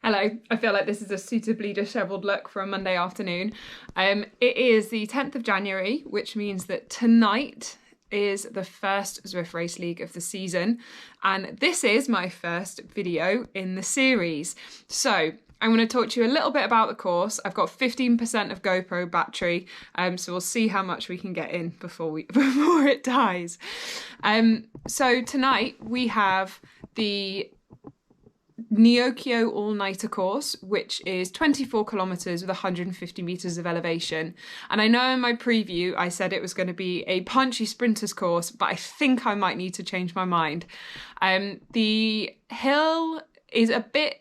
Hello, I feel like this is a suitably dishevelled look for a Monday afternoon. It is the 10th of January, which means that tonight is the first Zwift Race League of the season, and this is my first video in the series. So I'm going to talk to you a little bit about the course. I've got 15% of GoPro battery, so we'll see how much we can get in before it dies. So tonight we have the Neokyo all-nighter course, which is 24 kilometers with 150 meters of elevation. And I know in my preview I said it was going to be a punchy sprinters course, but I think I might need to change my mind. The hill is a bit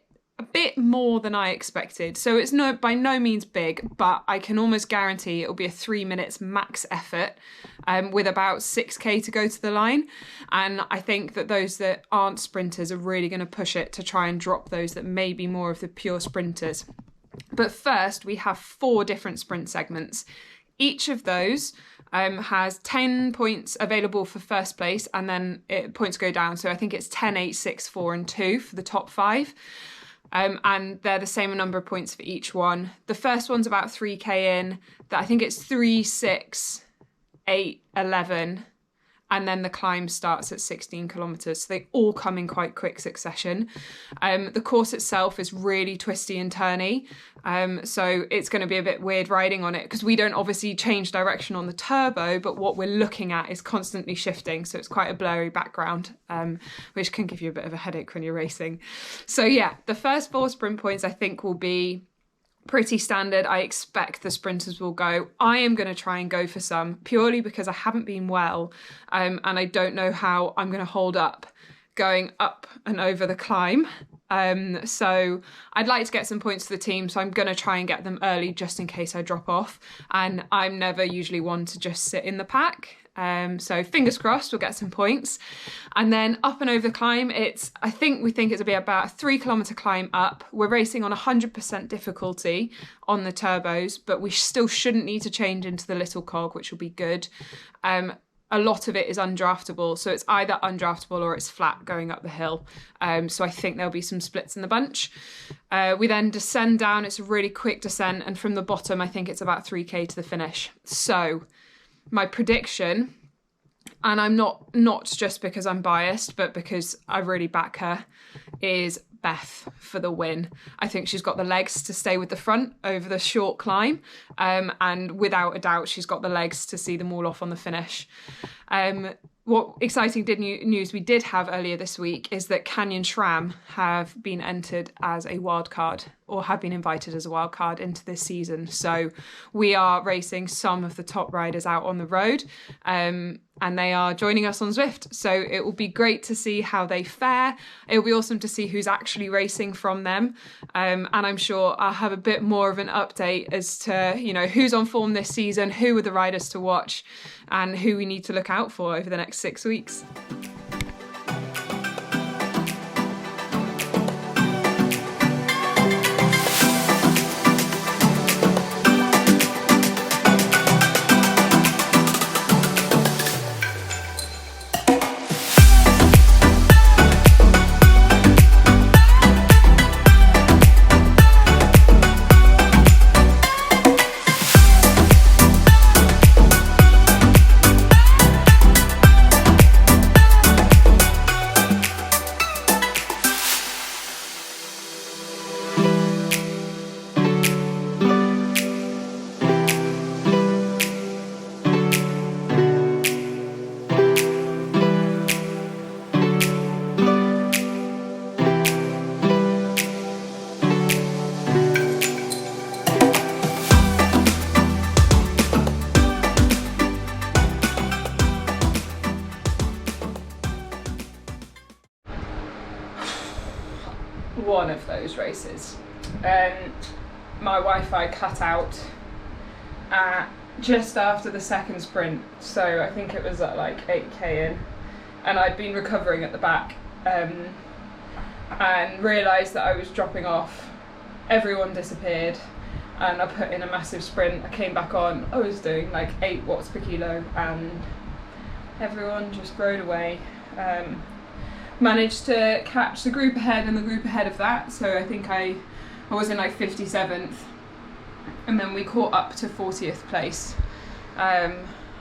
more than I expected, so it's by no means big, but I can almost guarantee it'll be a 3 minutes max effort, with about 6k to go to the line. And I think that those that aren't sprinters are really going to push it to try and drop those that may be more of the pure sprinters. But first we have 4 different sprint segments. Each of those has 10 points available for first place, and then points go down, so I think it's 10, 8, 6, 4 and 2 for the top 5. And they're the same number of points for each one. The first one's about 3k in, I think it's 3, 6, 8, 11, and then the climb starts at 16 kilometers. So they all come in quite quick succession. The course itself is really twisty and turny, so it's going to be a bit weird riding on it because we don't obviously change direction on the turbo, but what we're looking at is constantly shifting, so it's quite a blurry background, which can give you a bit of a headache when you're racing. So yeah, the first 4 sprint points I think will be pretty standard. I expect the sprinters will go. I am going to try and go for some, purely because I haven't been well, and I don't know how I'm going to hold up going up and over the climb. So I'd like to get some points for the team, so I'm going to try and get them early just in case I drop off. And I'm never usually one to just sit in the pack. So fingers crossed we'll get some points. And then up and over the climb, we think it'll be about a 3 kilometer climb up. We're racing on 100% difficulty on the turbos, but we still shouldn't need to change into the little cog, which will be good. A lot of it is undraftable, so it's either undraftable or it's flat going up the hill. So I think there'll be some splits in the bunch. We then descend down. It's a really quick descent, and from the bottom I think it's about 3k to the finish. So my prediction, and I'm not just because I'm biased, but because I really back her, is Beth for the win. I think she's got the legs to stay with the front over the short climb, and without a doubt she's got the legs to see them all off on the finish. What exciting news we did have earlier this week is that Canyon SRAM have been entered as a wild card, or have been invited as a wild card into this season. So we are racing some of the top riders out on the road, and they are joining us on Zwift. So it will be great to see how they fare. It will be awesome to see who's actually racing from them. And I'm sure I'll have a bit more of an update as to, who's on form this season, who are the riders to watch, and who we need to look out for over the next 6 weeks. One of those races. My Wi-Fi cut out at just after the second sprint, so I think it was at like 8k in, and I'd been recovering at the back, and realised that I was dropping off. Everyone disappeared, and I put in a massive sprint. I came back on, I was doing like 8 watts per kilo, and everyone just rode away. managed to catch the group ahead and the group ahead of that, so I think I was in like 57th, and then we caught up to 40th place. I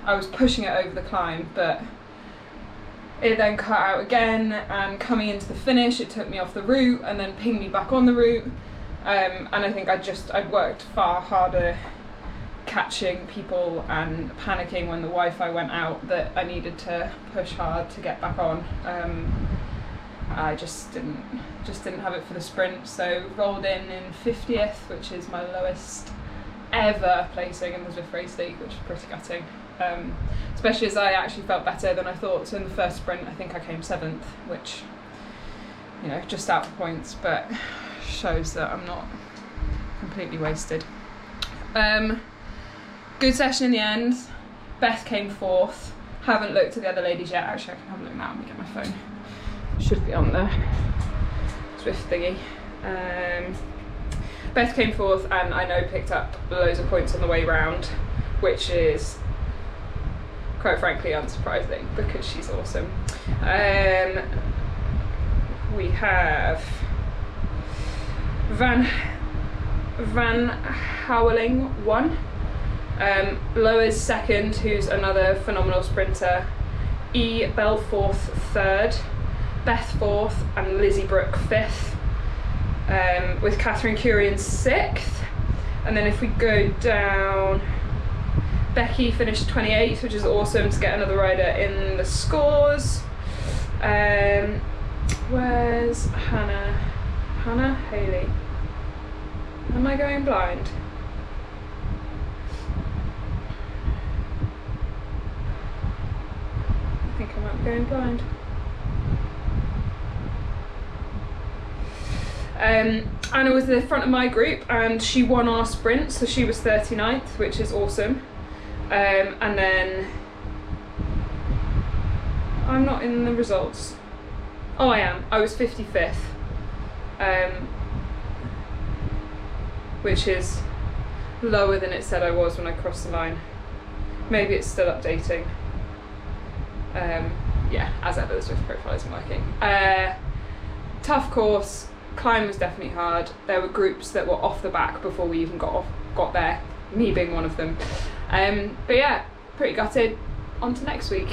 was pushing it over the climb, but it then cut out again, and coming into the finish it took me off the route and then pinged me back on the route, and I think I'd worked far harder catching people and panicking when the Wi-Fi went out that I needed to push hard to get back on. I just didn't have it for the sprint, so rolled in 50th, which is my lowest ever placing in the Zwift Race League, which is pretty gutting, especially as I actually felt better than I thought. So in the first sprint I think I came 7th, which, you know, just out of points, but shows that I'm not completely wasted. Good session in the end. Beth came 4th. Haven't looked at the other ladies yet. Actually, I can have a look now. Let me get my phone. Should be on the Zwift thingy. Beth came 4th, and I know picked up loads of points on the way round, which is quite frankly unsurprising because she's awesome. We have Van Houweling won. Loa's 2nd, who's another phenomenal sprinter. E. Belforth 3rd, Beth 4th, and Lizzie Brooke 5th, with Catherine Curian 6th. And then if we go down, Becky finished 28th, which is awesome to get another rider in the scores. Where's Hannah? Hannah Haley. Am I going blind? I think I might be going blind. Anna was the front of my group and she won our sprint, so she was 39th, which is awesome. And then I'm not in the results. Oh, I am. I was 55th, which is lower than it said I was when I crossed the line. Maybe it's still updating. Yeah, as ever, the Zwift profile isn't working. Tough course. Climb was definitely hard. There were groups that were off the back before we even got there, me being one of them. But yeah, pretty gutted. On to next week.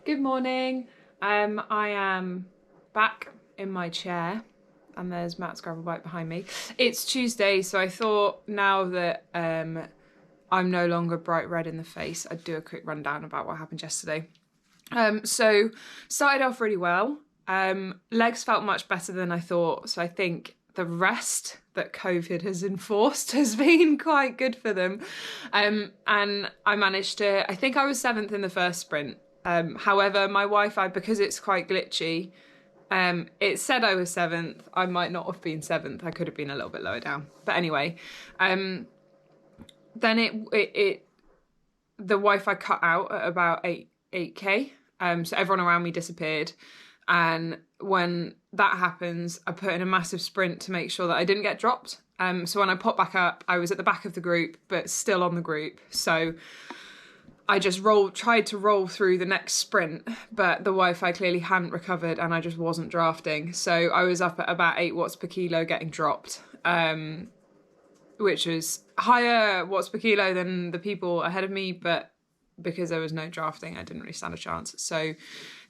Good morning. I am back in my chair, and there's Matt's gravel bike behind me. It's Tuesday, so I thought now that I'm no longer bright red in the face, I'd do a quick rundown about what happened yesterday. So started off really well. Legs felt much better than I thought, so I think the rest that COVID has enforced has been quite good for them. And I managed to, I think I was 7th in the first sprint. However, my Wi-Fi, because it's quite glitchy, it said I was 7th. I might not have been 7th. I could have been a little bit lower down. But anyway, then the Wi-Fi cut out at about 8K. So everyone around me disappeared. And when that happens, I put in a massive sprint to make sure that I didn't get dropped. So when I popped back up, I was at the back of the group, but still on the group. So I just tried to roll through the next sprint, but the Wi-Fi clearly hadn't recovered and I just wasn't drafting. So I was up at about 8 watts per kilo getting dropped, which was higher watts per kilo than the people ahead of me, but because there was no drafting, I didn't really stand a chance. So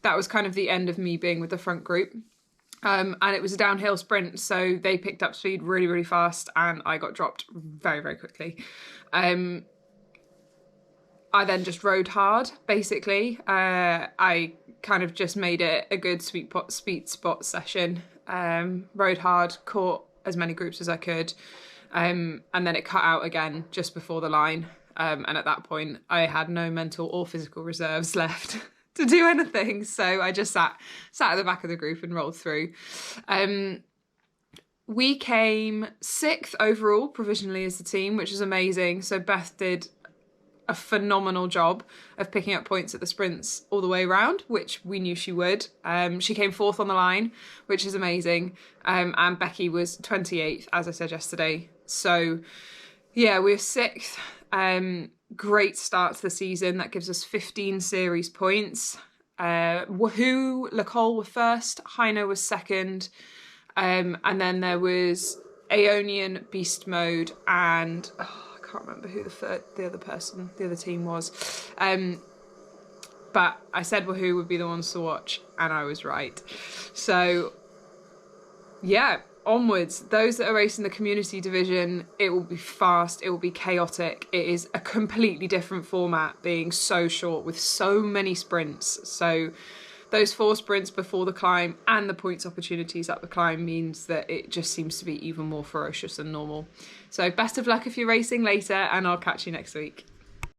that was kind of the end of me being with the front group. And it was a downhill sprint, so they picked up speed really, really fast and I got dropped very, very quickly. I then just rode hard, basically. I kind of just made it a good sweet spot session. Rode hard, caught as many groups as I could, and then it cut out again just before the line. And at that point, I had no mental or physical reserves left to do anything. So I just sat at the back of the group and rolled through. We came 6th overall, provisionally as a team, which is amazing. So Beth did a phenomenal job of picking up points at the sprints all the way around, which we knew she would. She came 4th on the line, which is amazing. And Becky was 28th, as I said yesterday. So yeah, we're 6th. Great start to the season. That gives us 15 series points. Wahoo, Lacole were first, Heino was second, and then there was Aeonian, Beast Mode, and I can't remember who the other team was. But I said Wahoo would be the ones to watch, and I was right. So, yeah, onwards. Those that are racing the community division, it will be fast, it will be chaotic. It is a completely different format, being so short with so many sprints. So those 4 sprints before the climb and the points opportunities up the climb means that it just seems to be even more ferocious than normal. So best of luck if you're racing later, and I'll catch you next week.